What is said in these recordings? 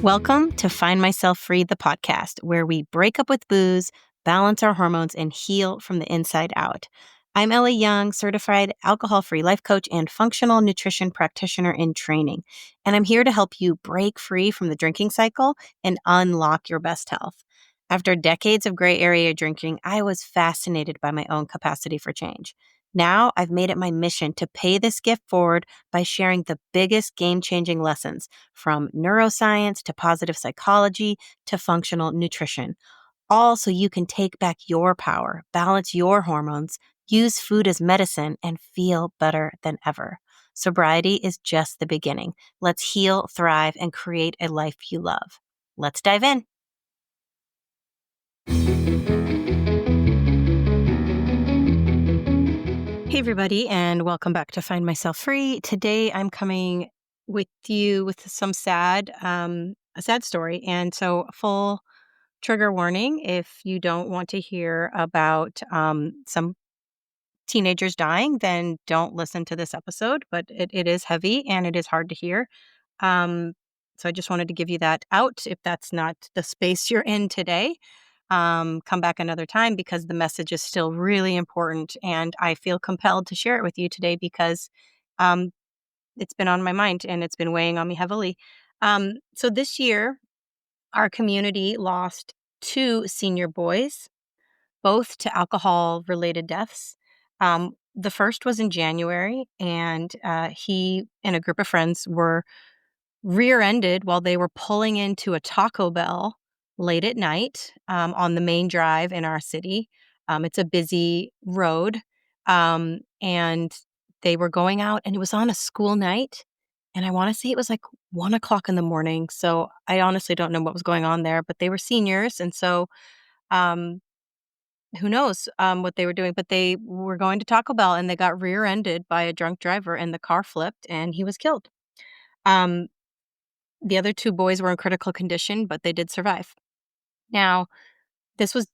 Welcome to Find Myself Free, the podcast, where we break up with booze, balance our hormones, and heal from the inside out. I'm Ellie Young, certified alcohol-free life coach and functional nutrition practitioner in training. And I'm here to help you break free from the drinking cycle and unlock your best health. After decades of gray area drinking, I was fascinated by my own capacity for change. Now I've made it my mission to pay this gift forward by sharing the biggest game-changing lessons from neuroscience to positive psychology to functional nutrition, all so you can take back your power, balance your hormones, use food as medicine, and feel better than ever. Sobriety is just the beginning. Let's heal, thrive, and create a life you love. Let's dive in. Hey, everybody, and welcome back to Find Myself Free. Today, I'm coming with you with a sad story. And so, full trigger warning if you don't want to hear about some teenagers dying, then don't listen to this episode. But it is heavy and it is hard to hear. So I just wanted to give you that out if that's not the space you're in today. Come back another time because the message is still really important. And I feel compelled to share it with you today because um, it's been on my mind and it's been weighing on me heavily. So this year, our community lost 2 senior boys, both to alcohol-related deaths. The first was in January, and he and a group of friends were rear-ended while they were pulling into a Taco Bell late at night on the main drive in our city. It's a busy road, and they were going out, and it was on a school night, and I wanna say it was, like, 1 o'clock in the morning, so I honestly don't know what was going on there, but they were seniors, and so, um, who knows, what they were doing, but they were going to Taco Bell, and they got rear-ended by a drunk driver, and the car flipped, and he was killed. Um, the other 2 boys were in critical condition, but they did survive. Now, this was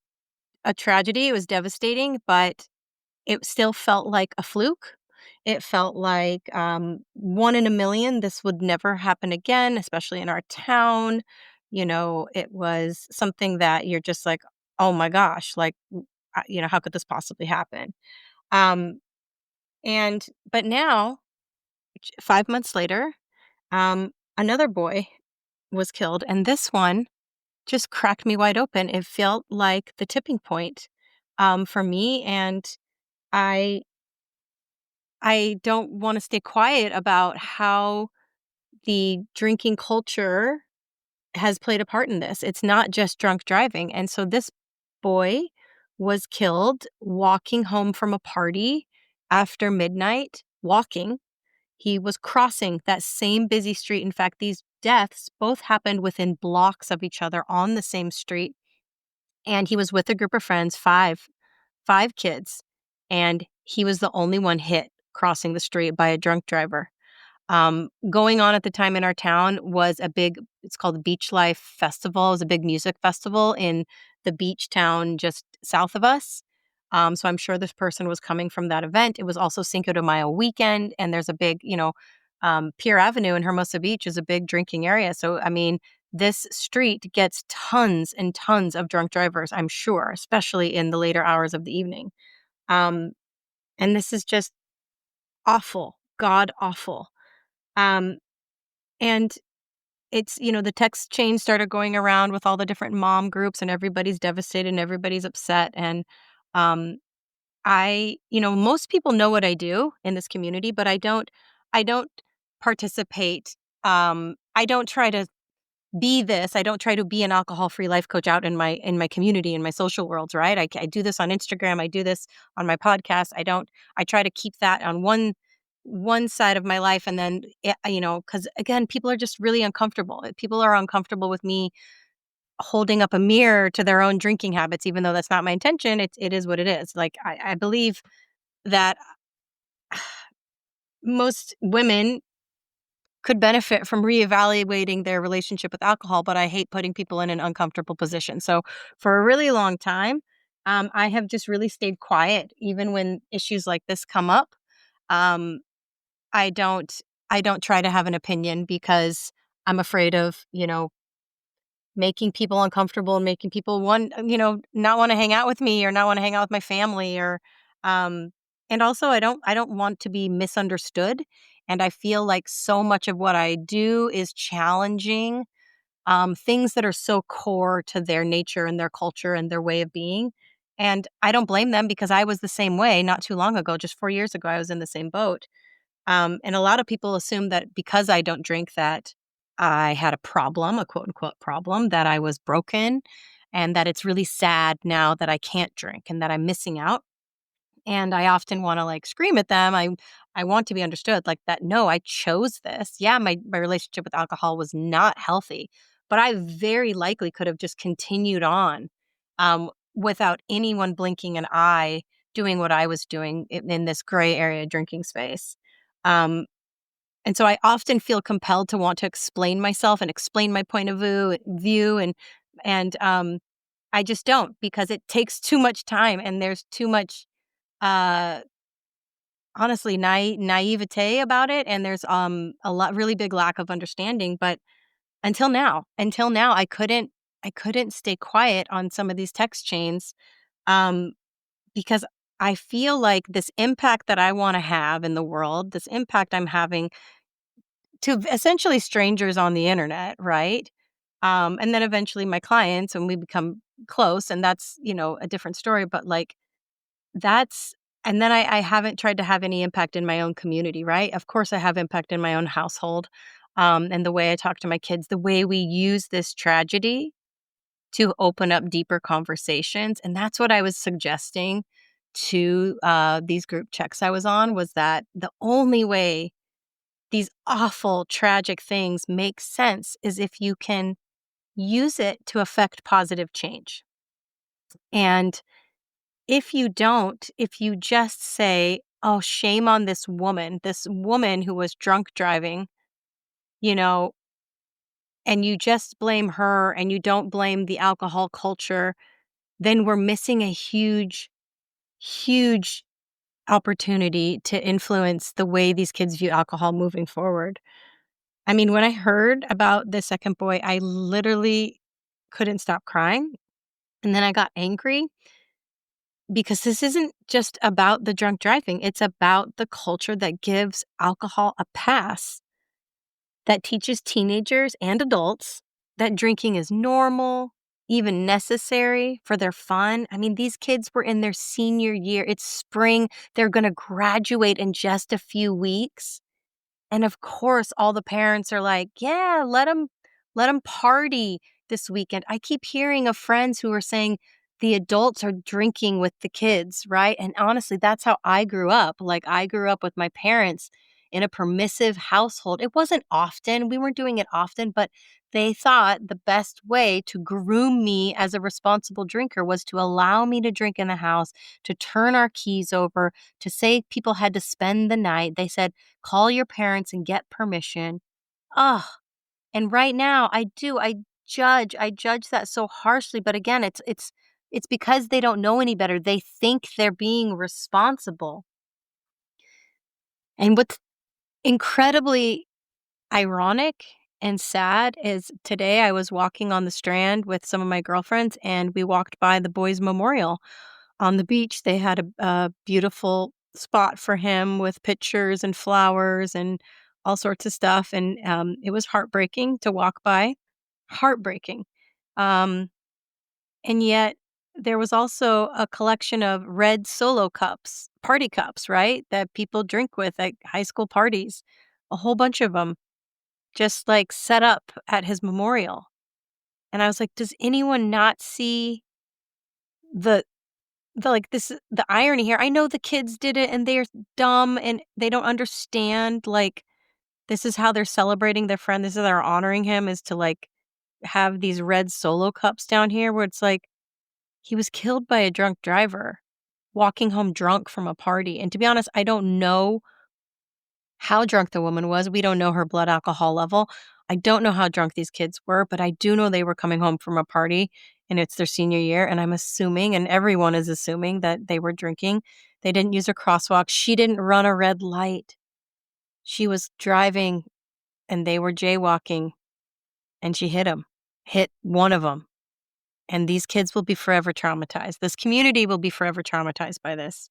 a tragedy, it was devastating, but it still felt like a fluke. It felt like, 1 in a million, this would never happen again, especially in our town. It was something that you're just like, "Oh my gosh," like, how could this possibly happen? Um, but now, 5 months later, another boy was killed, and this one just cracked me wide open. It felt like the tipping point, for me, and I I don't wanna stay quiet about how the drinking culture has played a part in this. It's not just drunk driving, and so this boy was killed walking home from a party after midnight, walking. He was crossing that same busy street. In fact, these deaths both happened within blocks of each other on the same street, and he was with a group of friends, 5 kids, and he was the only one hit crossing the street by a drunk driver. Going on at the time in our town was it's called the Beach Life Festival. It was a big music festival in the beach town just south of us. So I'm sure this person was coming from that event. It was also Cinco de Mayo weekend, and there's a big, Pier Avenue in Hermosa Beach is a big drinking area. So, I mean, this street gets tons and tons of drunk drivers, I'm sure, especially in the later hours of the evening. Um, and this is just awful, god awful. Um, and the text chain started going around with all the different mom groups, and everybody's devastated and everybody's upset. And um, most people know what I do in this community, but I don't participate. I don't try to be this. I don't try to be an alcohol-free life coach out in my community, in my social worlds, right? I do this on Instagram. I do this on my podcast. I try to keep that on one side of my life, and then, because again, people are just really uncomfortable. People are uncomfortable with me holding up a mirror to their own drinking habits, even though that's not my intention. It is what it is. Like, I believe that most women could benefit from reevaluating their relationship with alcohol, but I hate putting people in an uncomfortable position. So for a really long time, I have just really stayed quiet even when issues like this come up. Um, I don't I don't try to have an opinion because I'm afraid of, making people uncomfortable and making people not want to hang out with me or not want to hang out with my family or um and also I don't want to be misunderstood, and I feel like so much of what I do is challenging things that are so core to their nature and their culture and their way of being. And I don't blame them because I was the same way not too long ago. Just 4 years ago, I was in the same boat. And a lot of people assume that because I don't drink, that I had a problem, a quote unquote problem, that I was broken, and that it's really sad now that I can't drink and that I'm missing out. And I often wanna, like, scream at them. I want to be understood, like, that, "No, I chose this." Yeah, my relationship with alcohol was not healthy, but I very likely could have just continued on, without anyone blinking an eye doing what I was doing in this gray area drinking space. Um, and so I often feel compelled to want to explain myself and explain my point of view, and I just don't because it takes too much time and there's too much uh, honestly, naivete about it, and there's, a lot really big lack of understanding, but until now, I couldn't stay quiet on some of these text chains, um, because I feel like this impact that I wanna have in the world, this impact I'm having to essentially strangers on the internet, right? And then eventually my clients, and we become close, and that's, a different story, but, like, that's and then I haven't tried to have any impact in my own community, right? Of course, I have impact in my own household, and the way I talk to my kids, the way we use this tragedy to open up deeper conversations, and that's what I was suggesting to, these group checks I was on, was that the only way these awful, tragic things make sense is if you can use it to affect positive change. And if you just say, "Oh, shame on this woman who was drunk driving," you know, and you just blame her and you don't blame the alcohol culture, then we're missing a huge, huge opportunity to influence the way these kids view alcohol moving forward. I mean, when I heard about the second boy, I literally couldn't stop crying, and then I got angry because this isn't just about the drunk driving, it's about the culture that gives alcohol a pass, that teaches teenagers and adults that drinking is normal, even necessary for their fun. I mean, these kids were in their senior year. It's spring. They're going to graduate in just a few weeks. And of course, all the parents are like, "Yeah, let them party this weekend." I keep hearing of friends who are saying the adults are drinking with the kids, right? And honestly, that's how I grew up. Like, I grew up with my parents in a permissive household. It wasn't often, we weren't doing it often, but they thought the best way to groom me as a responsible drinker was to allow me to drink in the house, to turn our keys over, to say people had to spend the night. They said, "Call your parents and get permission." Ugh, and right now, I judge that so harshly, but again, it's because they don't know any better. They think they're being responsible. And what's incredibly ironic and sad is today I was walking on the Strand with some of my girlfriends, and we walked by the boys' memorial on the beach. They had a beautiful spot for him with pictures and flowers and all sorts of stuff, and, it was heartbreaking to walk by, heartbreaking. Um, and yet there was also a collection of red Solo cups, party cups, right, that people drink with at high school parties, a whole bunch of them, just, like, set up at his memorial. And I was like, "Does anyone not see the the irony here?" I know the kids did it and they're dumb and they don't understand, like, this is how they're celebrating their friend, this is how they're honoring him, is to, like, have these red Solo cups down here where it's like, he was killed by a drunk driver, walking home drunk from a party, and to be honest, I don't know how drunk the woman was. We don't know her blood alcohol level. I don't know how drunk these kids were, but I do know they were coming home from a party, and it's their senior year, and I'm assuming, and everyone is assuming, that they were drinking. They didn't use a crosswalk. She didn't run a red light. She was driving, and they were jaywalking, and she hit one of them. And these kids will be forever traumatized. This community will be forever traumatized by this.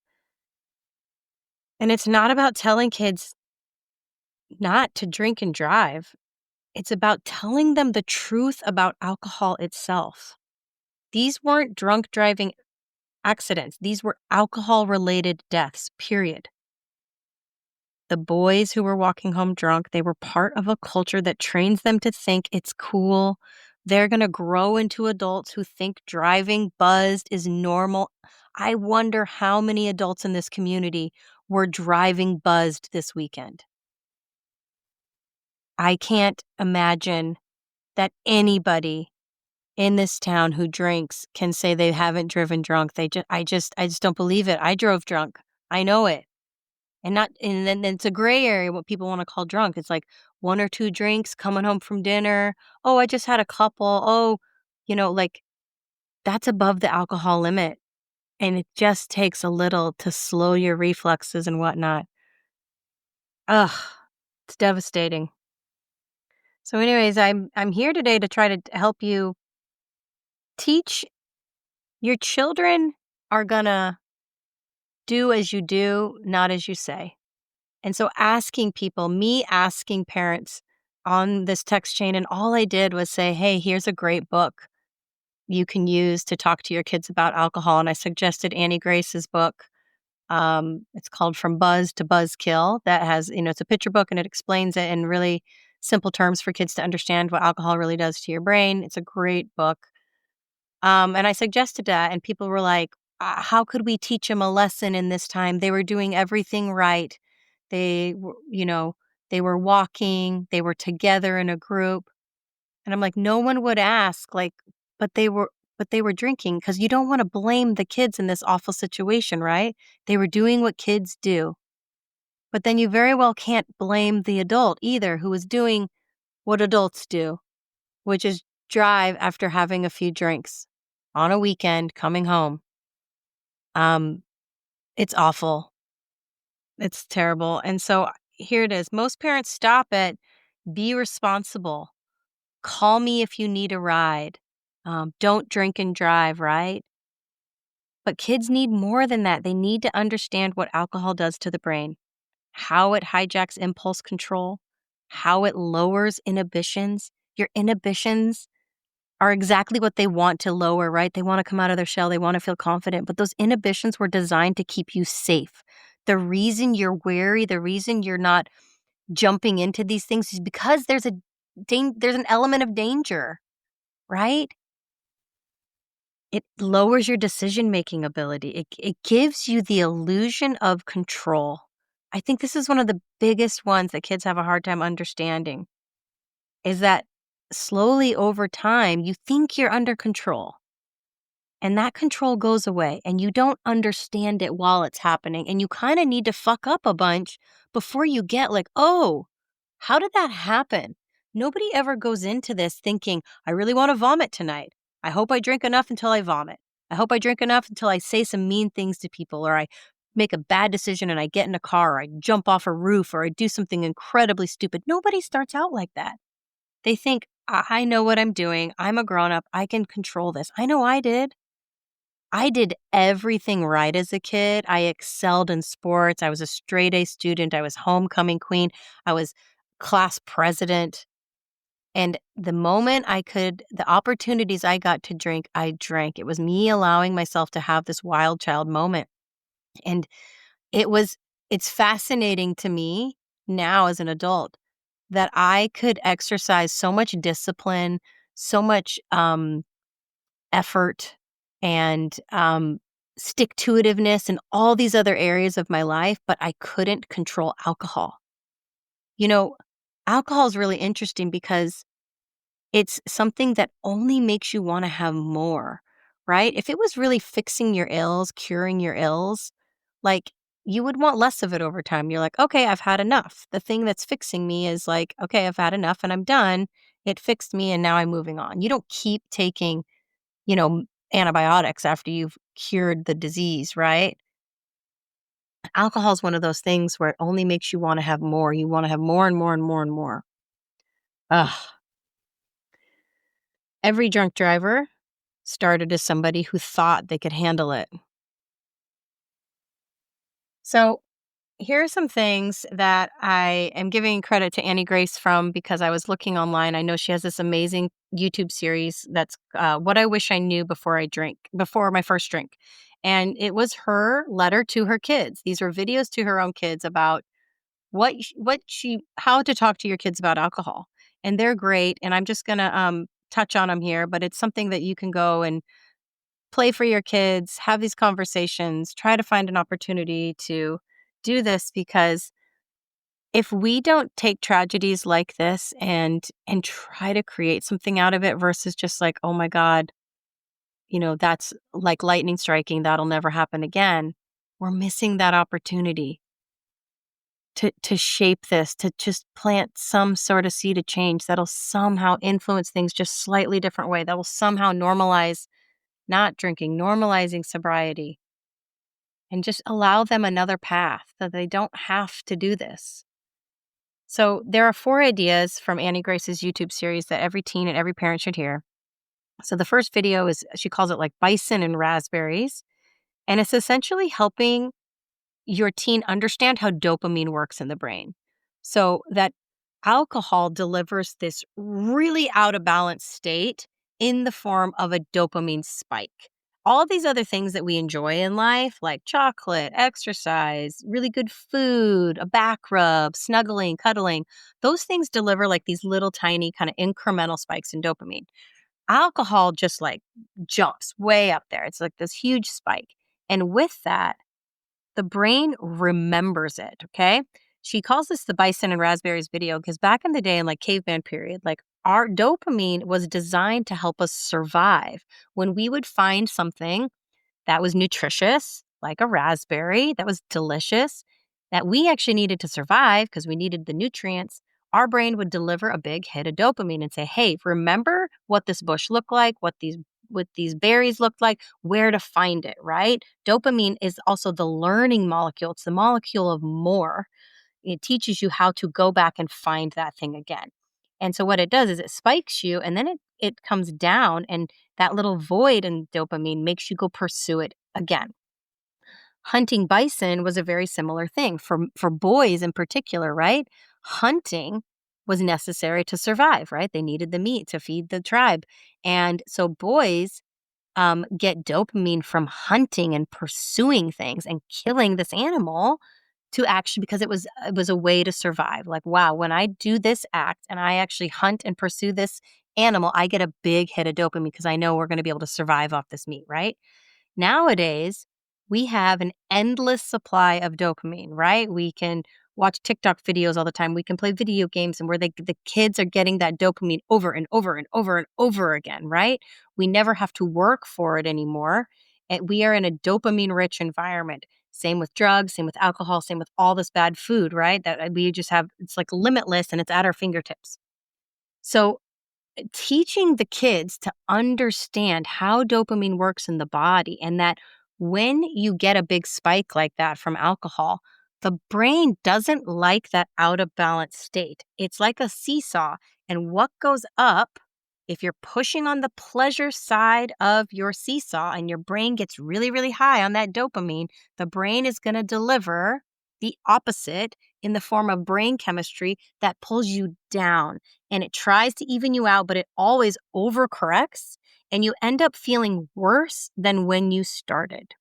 And it's not about telling kids not to drink and drive. It's about telling them the truth about alcohol itself. These weren't drunk driving accidents. These were alcohol-related deaths, period. The boys who were walking home drunk, they were part of a culture that trains them to think it's cool. They're gonna grow into adults who think driving buzzed is normal. I wonder how many adults in this community were driving buzzed this weekend. I can't imagine that anybody in this town who drinks can say they haven't driven drunk. I just don't believe it. I drove drunk. I know it. And then it's a gray area what people wanna call drunk. It's like 1 or 2 drinks, coming home from dinner. "Oh, I just had a couple." "Oh," like, that's above the alcohol limit, and it just takes a little to slow your reflexes and whatnot. Ugh, it's devastating. So anyways, I'm here today to try to help you teach your children are gonna do as you do, not as you say. And so asking parents on this text chain, and all I did was say, "Hey, here's a great book you can use to talk to your kids about alcohol." And I suggested Annie Grace's book. It's called From Buzz to Buzzkill. That has, it's a picture book and it explains it in really simple terms for kids to understand what alcohol really does to your brain. It's a great book. And I suggested that, and people were like, how could we teach them a lesson in this time? They were doing everything right. They were walking, they were together in a group." And I'm like, no one would ask, like, but they were drinking, because you don't want to blame the kids in this awful situation, right? They were doing what kids do. But then you very well can't blame the adult either, who was doing what adults do, which is drive after having a few drinks on a weekend coming home. Um, it's awful. It's terrible. And so here it is. Most parents stop at be responsible. Call me if you need a ride. Don't drink and drive, right? But kids need more than that. They need to understand what alcohol does to the brain, how it hijacks impulse control, how it lowers inhibitions. Your inhibitions are exactly what they want to lower, right? They want to come out of their shell. They want to feel confident. But those inhibitions were designed to keep you safe. The reason you're wary, the reason you're not jumping into these things is because there's an element of danger, right? It lowers your decision-making ability. It gives you the illusion of control. I think this is one of the biggest ones that kids have a hard time understanding, is that slowly over time, you think you're under control, and that control goes away, and you don't understand it while it's happening, and you kinda need to fuck up a bunch before you get like, "Oh, how did that happen?" Nobody ever goes into this thinking, "I really wanna vomit tonight. I hope I drink enough until I vomit. I hope I drink enough until I say some mean things to people, or I make a bad decision and I get in a car, or I jump off a roof, or I do something incredibly stupid." Nobody starts out like that. They think, I know what I'm doing. I'm a grown up. I can control this." I know I did. I did everything right as a kid. I excelled in sports. I was a straight A student. I was homecoming queen. I was class president. And the opportunities I got to drink, I drank. It was me allowing myself to have this wild child moment. And it was, it's fascinating to me now as an adult that I could exercise so much discipline, so much effort, and stick to itiveness in all these other areas of my life, but I couldn't control alcohol. You know, alcohol is really interesting because it's something that only makes you wanna have more, right? If it was really fixing your ills, curing your ills, like, you would want less of it over time. You're like, "Okay, I've had enough." The thing that's fixing me is like, "Okay, I've had enough and I'm done. It fixed me and now I'm moving on." You don't keep taking antibiotics after you've cured the disease, right? Alcohol is one of those things where it only makes you want to have more. You want to have more and more and more and more. Ugh. Every drunk driver started as somebody who thought they could handle it. So, here are some things that I am giving credit to Annie Grace from because I was looking online. I know she has this amazing YouTube series that's What I Wish I Knew Before My First Drink. And it was her letter to her kids. These are videos to her own kids about how to talk to your kids about alcohol. And they're great. And I'm just going to touch on them here, but it's something that you can go and play for your kids, have these conversations, try to find an opportunity to do this because if we don't take tragedies like this and try to create something out of it versus just like, "Oh my god, that's like lightning striking, that'll never happen again," we're missing that opportunity to shape this, to just plant some sort of seed of change that'll somehow influence things just slightly different way, that will somehow normalize not drinking, normalizing sobriety, and just allow them another path that they don't have to do this. So there are 4 ideas from Annie Grace's YouTube series that every teen and every parent should hear. So the first video is she calls it like bison and raspberries, and it's essentially helping your teen understand how dopamine works in the brain. So that alcohol delivers this really out of balance state in the form of a dopamine spike. All these other things that we enjoy in life, like chocolate, exercise, really good food, a back rub, snuggling, cuddling, those things deliver like these little tiny kind of incremental spikes in dopamine. Alcohol just like jumps way up there. It's like this huge spike. And with that, the brain remembers it, okay? She calls this the bison and raspberries video because back in the day in like caveman period, like our dopamine was designed to help us survive. When we would find something that was nutritious, like a raspberry that was delicious, that we actually needed to survive because we needed the nutrients, our brain would deliver a big hit of dopamine and say, "Hey, remember what this bush looked like, what these berries looked like, where to find it," right? Dopamine is also the learning molecule. It's the molecule of more. It teaches you how to go back and find that thing again. And so what it does is it spikes you and then it comes down and that little void in dopamine makes you go pursue it again. Hunting bison was a very similar thing for boys in particular, right? Hunting was necessary to survive, right? They needed the meat to feed the tribe. And so boys get dopamine from hunting and pursuing things and killing this animal to actually because it was a way to survive. Like, wow, when I do this act and I actually hunt and pursue this animal, I get a big hit of dopamine because I know we're going to be able to survive off this meat, right? Nowadays, we have an endless supply of dopamine, right? We can watch TikTok videos all the time. We can play video games and where the kids are getting that dopamine over and over and over and over again, right? We never have to work for it anymore. And we are in a dopamine rich environment. Same with drugs, same with alcohol, same with all this bad food, right? That we just have, it's like limitless and it's at our fingertips. So teaching the kids to understand how dopamine works in the body and that when you get a big spike like that from alcohol, the brain doesn't like that out of balance state. It's like a seesaw. And what goes up, if you're pushing on the pleasure side of your seesaw and your brain gets really, really high on that dopamine, the brain is going to deliver the opposite in the form of brain chemistry that pulls you down and it tries to even you out, but it always overcorrects and you end up feeling worse than when you started.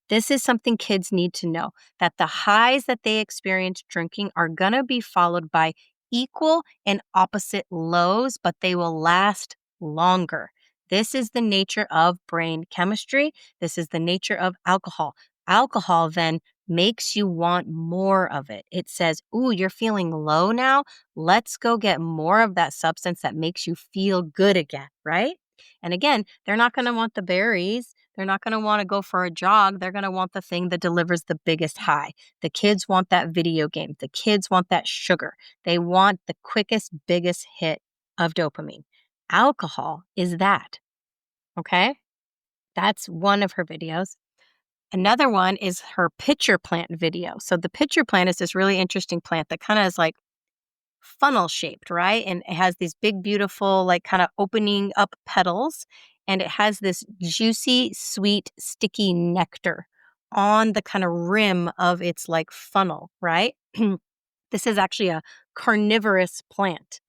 This is something kids need to know that the highs that they experience drinking are going to be followed by equal and opposite lows, but they will last longer. This is the nature of brain chemistry. This is the nature of alcohol. Alcohol then makes you want more of it. It says, "Ooh, you're feeling low now. Let's go get more of that substance that makes you feel good again," right? And again, they're not going to want the berries. They're not going to want to go for a jog. They're going to want the thing that delivers the biggest high. The kids want that video game. The kids want that sugar. They want the quickest, biggest hit of dopamine. Alcohol is that. Okay. That's one of her videos. Another one is her pitcher plant video. So the pitcher plant is this really interesting plant that kind of is like funnel shaped, right? And it has these big, beautiful, like kind of opening up petals. And it has this juicy, sweet, sticky nectar on the kind of rim of its like funnel, right? This is actually a carnivorous plant.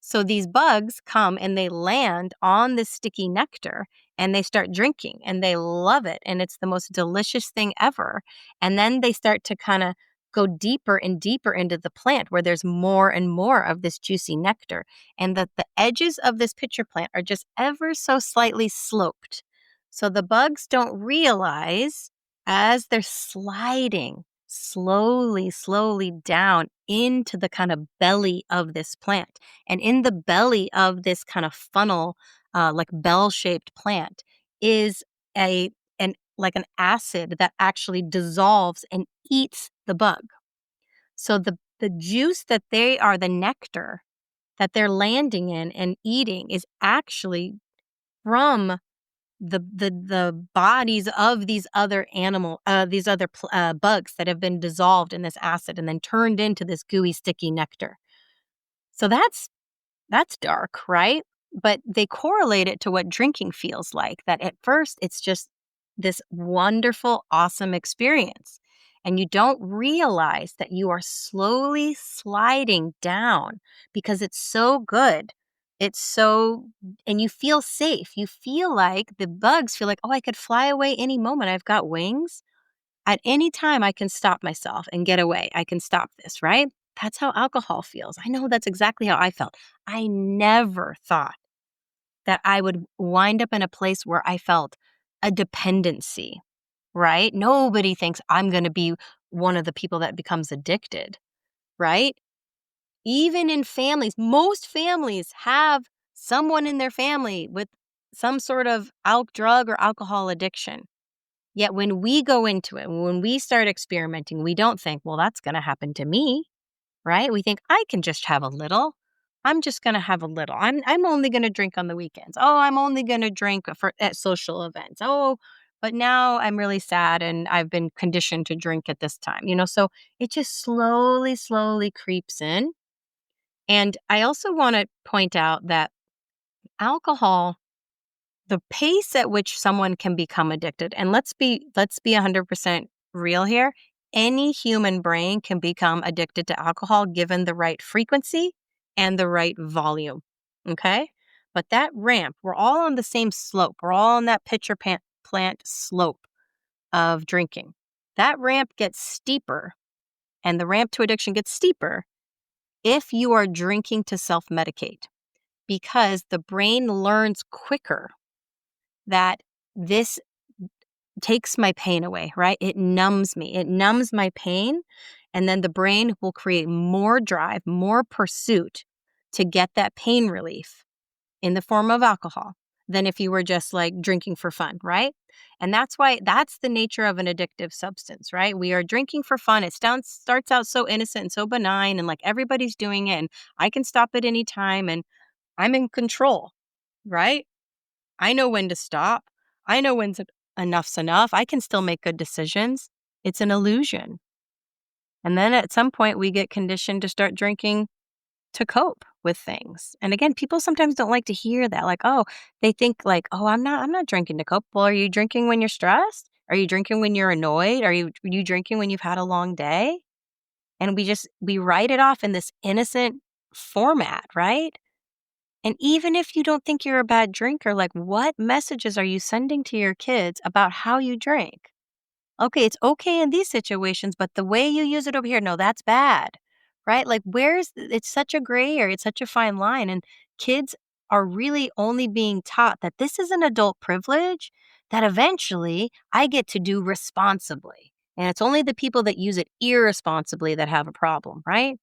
So these bugs come and they land on this sticky nectar and they start drinking and they love it. And it's the most delicious thing ever. And then they start to kind of go deeper and deeper into the plant where there's more and more of this juicy nectar. And the edges of this pitcher plant are just ever so slightly sloped. So the bugs don't realize as they're sliding slowly, slowly down into the kind of belly of this plant. And in the belly of this kind of funnel, like bell-shaped plant, is a an acid that actually dissolves and eats the bug. So the juice that they are, the nectar that they're landing in and eating, is actually from the bodies of these other bugs that have been dissolved in this acid and then turned into this gooey, sticky nectar. So that's dark, right? But they correlate it to what drinking feels like, that at first it's just this wonderful, awesome experience. And you don't realize that you are slowly sliding down because it's so good. It's so, and you feel safe. You feel like the bugs feel like, oh, I could fly away any moment. I've got wings. At any time, I can stop myself and get away. I can stop this, right? That's how alcohol feels. I know that's exactly how I felt. I never thought that I would wind up in a place where I felt a dependency, right? Nobody thinks I'm going to be one of the people that becomes addicted, right? Even in families, most families have someone in their family with some sort of drug or alcohol addiction. Yet when we go into it, when we start experimenting, we don't think, well, that's going to happen to me, right? We think I can just have a little. I'm just going to have a little. I'm only going to drink on the weekends. Oh, I'm only going to drink at social events. Oh, but now I'm really sad and I've been conditioned to drink at this time. So it just slowly, slowly creeps in. And I also want to point out that alcohol, the pace at which someone can become addicted, and let's be 100% real here. Any human brain can become addicted to alcohol given the right frequency and the right volume. Okay? But that ramp, we're all on the same slope. We're all on that plant slope of drinking. That ramp gets steeper, and the ramp to addiction gets steeper if you are drinking to self-medicate, because the brain learns quicker that this takes my pain away, right? It numbs me. It numbs my pain. And then the brain will create more drive, more pursuit to get that pain relief in the form of alcohol than if you were just like drinking for fun, right? And that's the nature of an addictive substance, right? We are drinking for fun. It starts out so innocent and so benign and like everybody's doing it and I can stop at any time and I'm in control, right? I know when to stop. I know when enough's enough. I can still make good decisions. It's an illusion. And then at some point, we get conditioned to start drinking to cope with things. And again, people sometimes don't like to hear that. Like, oh, they think like, oh, I'm not drinking to cope. Well, are you drinking when you're stressed? Are you drinking when you're annoyed? Are you drinking when you've had a long day? And we write it off in this innocent format, right? And even if you don't think you're a bad drinker, like what messages are you sending to your kids about how you drink? Okay, it's okay in these situations, but the way you use it over here, no, that's bad. Right? Like it's such a gray area, it's such a fine line. And kids are really only being taught that this is an adult privilege that eventually I get to do responsibly. And it's only the people that use it irresponsibly that have a problem, right?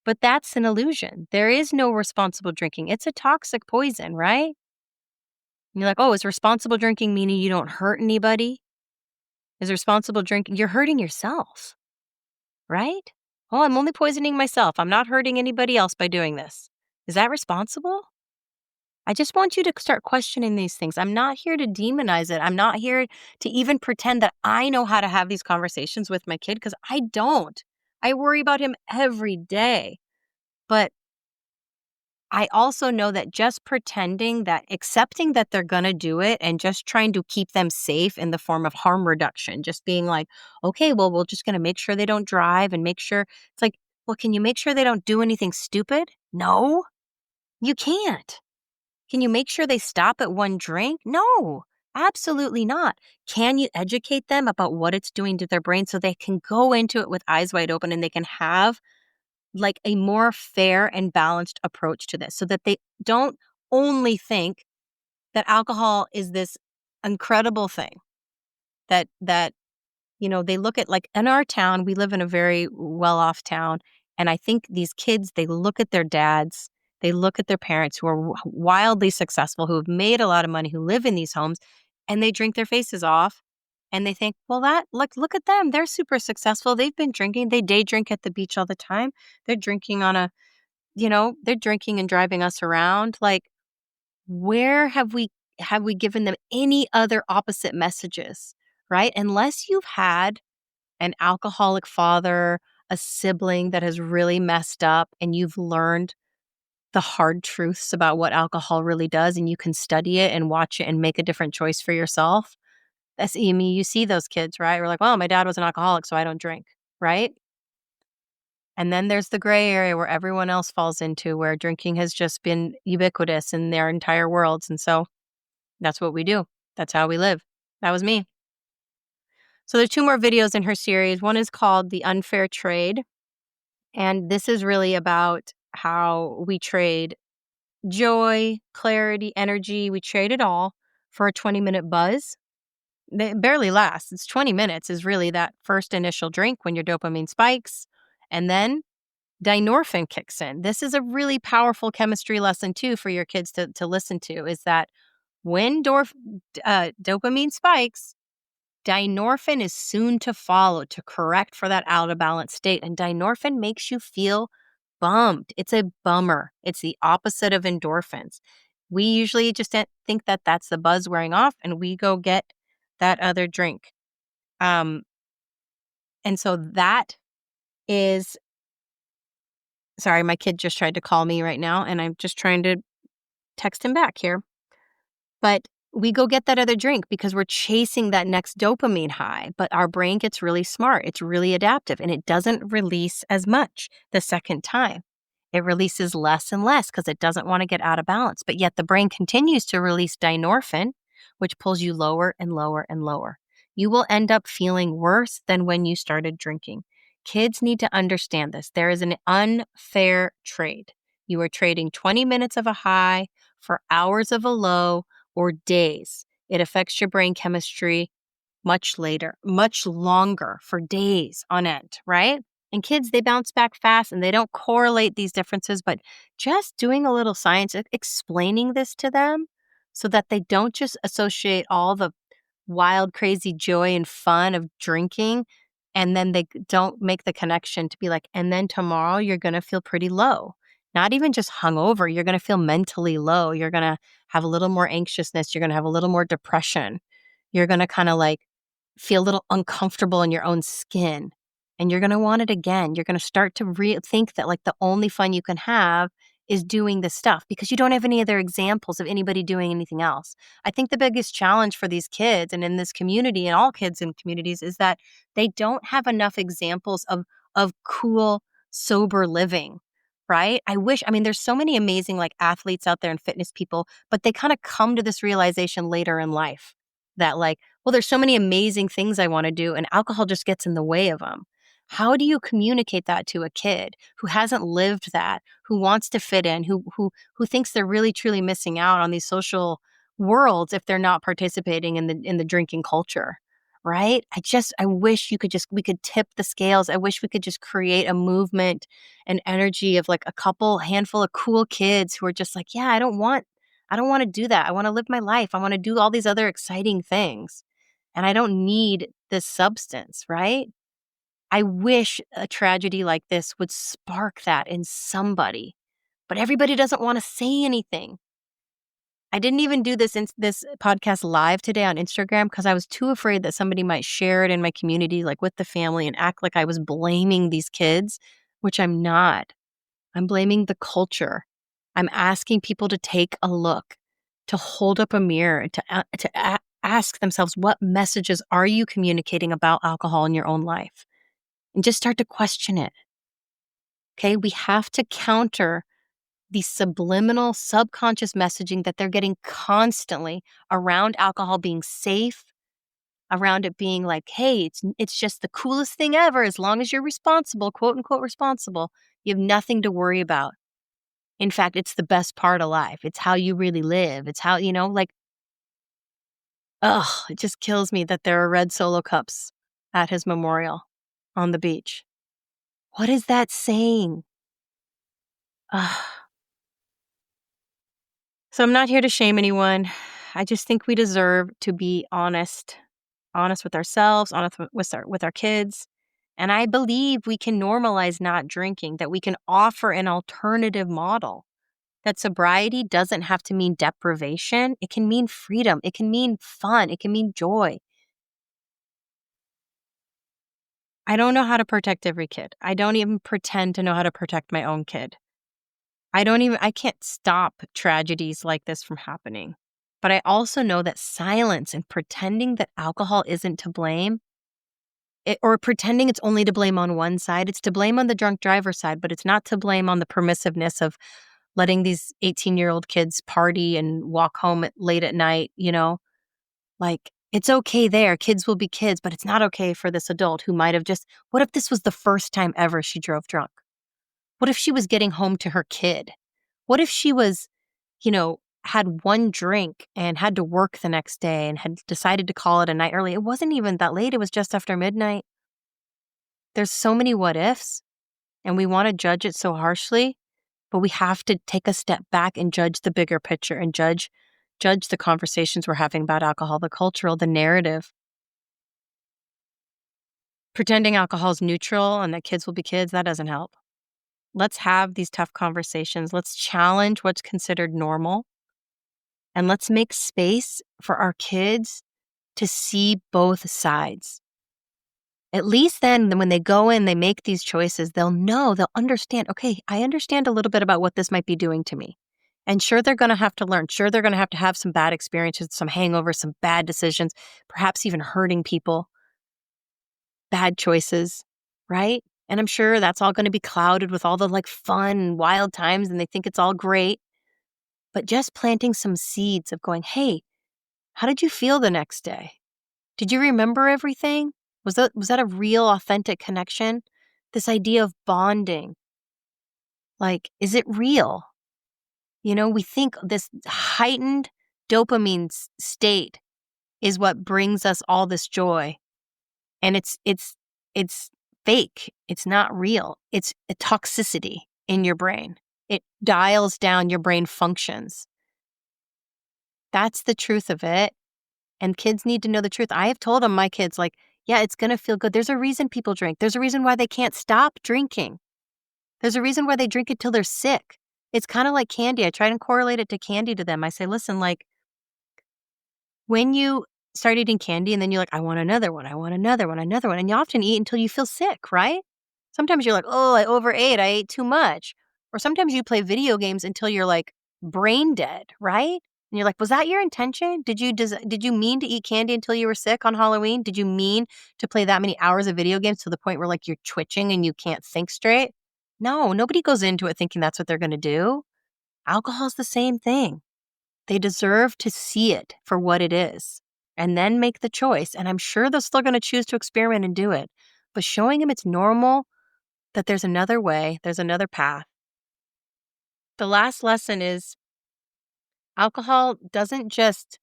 But that's an illusion. There is no responsible drinking. It's a toxic poison, right? And you're like, oh, is responsible drinking meaning you don't hurt anybody? Is responsible drinking, you're hurting yourself, right? Oh, I'm only poisoning myself. I'm not hurting anybody else by doing this. Is that responsible? I just want you to start questioning these things. I'm not here to demonize it. I'm not here to even pretend that I know how to have these conversations with my kid because I don't. I worry about him every day. But I also know that just pretending that accepting that they're going to do it and just trying to keep them safe in the form of harm reduction, just being like, okay, well, we're just going to make sure they don't drive and make sure it's like, well, can you make sure they don't do anything stupid? No, you can't. Can you make sure they stop at one drink? No, absolutely not. Can you educate them about what it's doing to their brain so they can go into it with eyes wide open and they can have like a more fair and balanced approach to this so that they don't only think that alcohol is this incredible thing that they look at like in our town, we live in a very well-off town. And I think these kids, they look at their dads, they look at their parents who are wildly successful, who have made a lot of money, who live in these homes, and they drink their faces off. And they think, well, that, like, look at them. They're super successful. They've been drinking. They day drink at the beach all the time. They're drinking they're drinking and driving us around. Like, where have we given them any other opposite messages, right? Unless you've had an alcoholic father, a sibling that has really messed up, and you've learned the hard truths about what alcohol really does, and you can study it and watch it and make a different choice for yourself. I mean, you see those kids, right? We're like, well, my dad was an alcoholic, so I don't drink, right? And then there's the gray area where everyone else falls into, where drinking has just been ubiquitous in their entire worlds. And so that's what we do. That's how we live. That was me. So there's two more videos in her series. One is called The Unfair Trade. And this is really about how we trade joy, clarity, energy. We trade it all for a 20-minute buzz. It barely lasts. It's 20 minutes is really that first initial drink when your dopamine spikes. And then dynorphin kicks in. This is a really powerful chemistry lesson too for your kids to listen to, is that when dopamine spikes, dynorphin is soon to follow to correct for that out of balance state. And dynorphin makes you feel bummed. It's a bummer. It's the opposite of endorphins. We usually just think that that's the buzz wearing off and we go get that other drink. And so that is, sorry, my kid just tried to call me right now and I'm just trying to text him back here. But we go get that other drink because we're chasing that next dopamine high. But our brain gets really smart. It's really adaptive and it doesn't release as much the second time. It releases less and less because it doesn't want to get out of balance. But yet the brain continues to release dynorphin, which pulls you lower and lower and lower. You will end up feeling worse than when you started drinking. Kids need to understand this. There is an unfair trade. You are trading 20 minutes of a high for hours of a low or days. It affects your brain chemistry much later, much longer, for days on end, right? And kids, they bounce back fast and they don't correlate these differences, but just doing a little science, explaining this to them so that they don't just associate all the wild, crazy joy and fun of drinking and then they don't make the connection to be like, and then tomorrow you're going to feel pretty low. Not even just hungover, you're going to feel mentally low. You're going to have a little more anxiousness. You're going to have a little more depression. You're going to kind of like feel a little uncomfortable in your own skin and you're going to want it again. You're going to start to think that like the only fun you can have is doing this stuff because you don't have any other examples of anybody doing anything else. I think the biggest challenge for these kids and in this community and all kids in communities is that they don't have enough examples of cool, sober living. Right? I mean, there's so many amazing like athletes out there and fitness people, but they kind of come to this realization later in life that like, well, there's so many amazing things I want to do and alcohol just gets in the way of them. How do you communicate that to a kid who hasn't lived that, who wants to fit in, who thinks they're really truly missing out on these social worlds if they're not participating in the drinking culture? Right? I wish we could tip the scales. I wish we could just create a movement and energy of like a handful of cool kids who are just like, yeah, I don't want to do that. I want to live my life. I want to do all these other exciting things. And I don't need this substance, right? I wish a tragedy like this would spark that in somebody, but everybody doesn't want to say anything. I didn't even do this podcast live today on Instagram because I was too afraid that somebody might share it in my community, like with the family, and act like I was blaming these kids, which I'm not. I'm blaming the culture. I'm asking people to take a look, to hold up a mirror, to ask themselves, what messages are you communicating about alcohol in your own life? And just start to question it. Okay, we have to counter the subliminal, subconscious messaging that they're getting constantly around alcohol being safe, around it being like, hey, it's just the coolest thing ever as long as you're responsible, quote unquote responsible. You have nothing to worry about. In fact, it's the best part of life. It's how you really live. It's how, like, ugh, it just kills me that there are red Solo cups at his memorial on the beach. What is that saying? Ugh. So I'm not here to shame anyone. I just think we deserve to be honest with ourselves, honest with our kids. And I believe we can normalize not drinking, that we can offer an alternative model. That sobriety doesn't have to mean deprivation. It can mean freedom. It can mean fun. It can mean joy. I don't know how to protect every kid. I don't even pretend to know how to protect my own kid. I can't stop tragedies like this from happening. But I also know that silence and pretending that alcohol isn't to blame, or pretending it's only to blame on one side, it's to blame on the drunk driver side, but it's not to blame on the permissiveness of letting these 18-year-old kids party and walk home late at night, Like, it's okay there. Kids will be kids, but it's not okay for this adult who might have what if this was the first time ever she drove drunk? What if she was getting home to her kid? What if she was, had one drink and had to work the next day and had decided to call it a night early? It wasn't even that late. It was just after midnight. There's so many what ifs, and we want to judge it so harshly, but we have to take a step back and judge the bigger picture and judge the conversations we're having about alcohol, the cultural, the narrative. Pretending alcohol is neutral and that kids will be kids, that doesn't help. Let's have these tough conversations. Let's challenge what's considered normal. And let's make space for our kids to see both sides. At least then, when they go in, they make these choices, they'll understand, okay, I understand a little bit about what this might be doing to me. And sure, they're going to have to learn. Sure, they're going to have some bad experiences, some hangovers, some bad decisions, perhaps even hurting people, bad choices, right? And I'm sure that's all going to be clouded with all the fun and wild times, and they think it's all great. But just planting some seeds of going, hey, how did you feel the next day? Did you remember everything? Was that a real, authentic connection? This idea of bonding, is it real? We think this heightened dopamine state is what brings us all this joy, and it's fake. It's not real. It's a toxicity in your brain. It dials down your brain functions. That's the truth of it. And kids need to know the truth. I have told them, my kids, yeah, it's going to feel good. There's a reason people drink. There's a reason why they can't stop drinking. There's a reason why they drink it till they're sick. It's kind of like candy. I try and correlate it to candy to them. I say, listen, when you start eating candy and then you're like, I want another one, I want another one, another one. And you often eat until you feel sick, right? Sometimes you're like, oh, I overate. I ate too much. Or sometimes you play video games until you're brain dead, right? And you're like, was that your intention? Did you mean to eat candy until you were sick on Halloween? Did you mean to play that many hours of video games to the point where you're twitching and you can't think straight? No, nobody goes into it thinking that's what they're going to do. Alcohol's the same thing. They deserve to see it for what it is and then make the choice. And I'm sure they're still going to choose to experiment and do it. But showing them it's normal, that there's another way, there's another path. The last lesson is alcohol doesn't just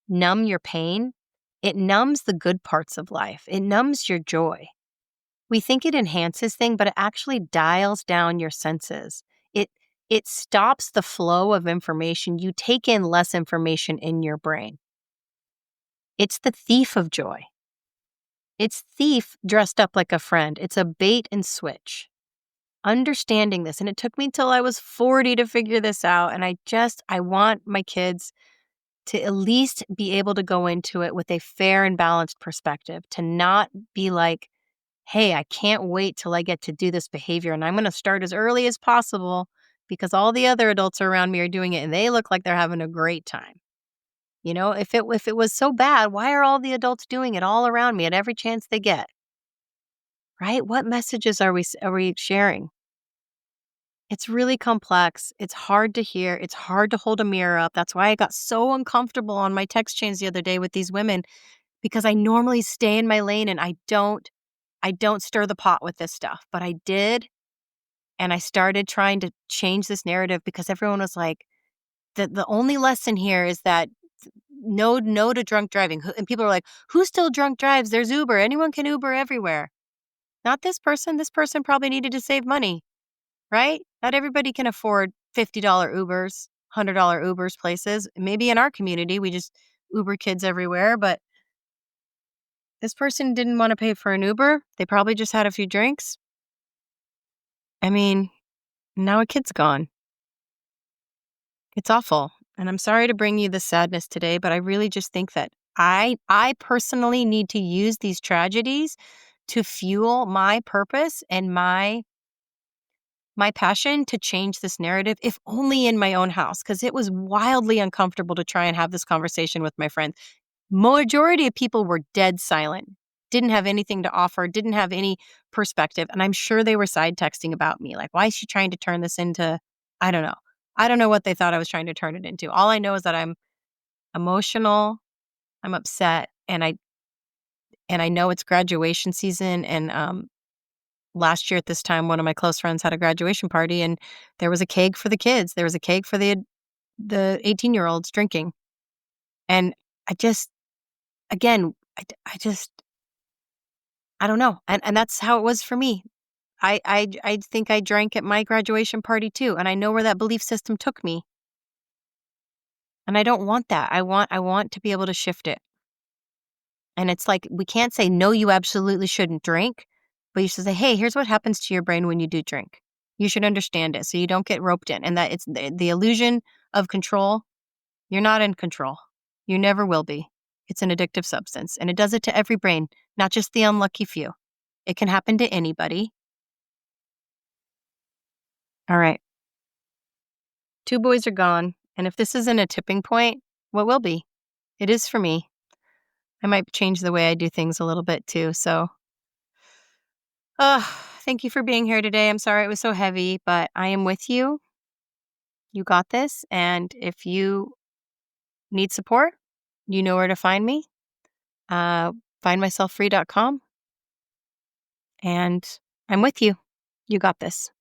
numb your pain, it numbs the good parts of life. It numbs your joy. We think it enhances things, but it actually dials down your senses. It stops the flow of information. You take in less information in your brain. It's the thief of joy. It's thief dressed up like a friend. It's a bait and switch. understanding this. And it took me till I was 40 to figure this out. And I want my kids to at least be able to go into it with a fair and balanced perspective, to not be like, hey, I can't wait till I get to do this behavior and I'm going to start as early as possible because all the other adults around me are doing it and they look like they're having a great time. If it was so bad, why are all the adults doing it all around me at every chance they get? Right? What messages are we sharing? It's really complex. It's hard to hear. It's hard to hold a mirror up. That's why I got so uncomfortable on my text chains the other day with these women because I normally stay in my lane and I don't stir the pot with this stuff, but I did. And I started trying to change this narrative because everyone was like, the only lesson here is that no to drunk driving. And people are like, who still drunk drives? There's Uber. Anyone can Uber everywhere. Not this person. This person probably needed to save money, right? Not everybody can afford $50 Ubers, $100 Ubers places. Maybe in our community, we just Uber kids everywhere, but this person didn't want to pay for an Uber. They probably just had a few drinks. I mean, now a kid's gone. It's awful. And I'm sorry to bring you this sadness today, but I really just think that I personally need to use these tragedies to fuel my purpose and my passion to change this narrative, if only in my own house, because it was wildly uncomfortable to try and have this conversation with my friends. Majority of people were dead silent, didn't have anything to offer, didn't have any perspective. And I'm sure they were side texting about me. Like, why is she trying to turn this into, I don't know. I don't know what they thought I was trying to turn it into. All I know is that I'm emotional, I'm upset, and I know it's graduation season. And last year at this time, one of my close friends had a graduation party and there was a keg for the kids. There was a keg for the 18-year-olds drinking. And I just, again, I just, I don't know. And that's how it was for me. I think I drank at my graduation party too. And I know where that belief system took me. And I don't want that. I want to be able to shift it. And it's like, we can't say, no, you absolutely shouldn't drink. But you should say, hey, here's what happens to your brain when you do drink. You should understand it so you don't get roped in. And that it's the illusion of control. You're not in control. You never will be. It's an addictive substance. And it does it to every brain, not just the unlucky few. It can happen to anybody. All right. 2 boys are gone. And if this isn't a tipping point, what will be? It is for me. I might change the way I do things a little bit too. So, thank you for being here today. I'm sorry it was so heavy, but I am with you. You got this. And if you need support, you know where to find me. Findmyselffree.com. And I'm with you. You got this.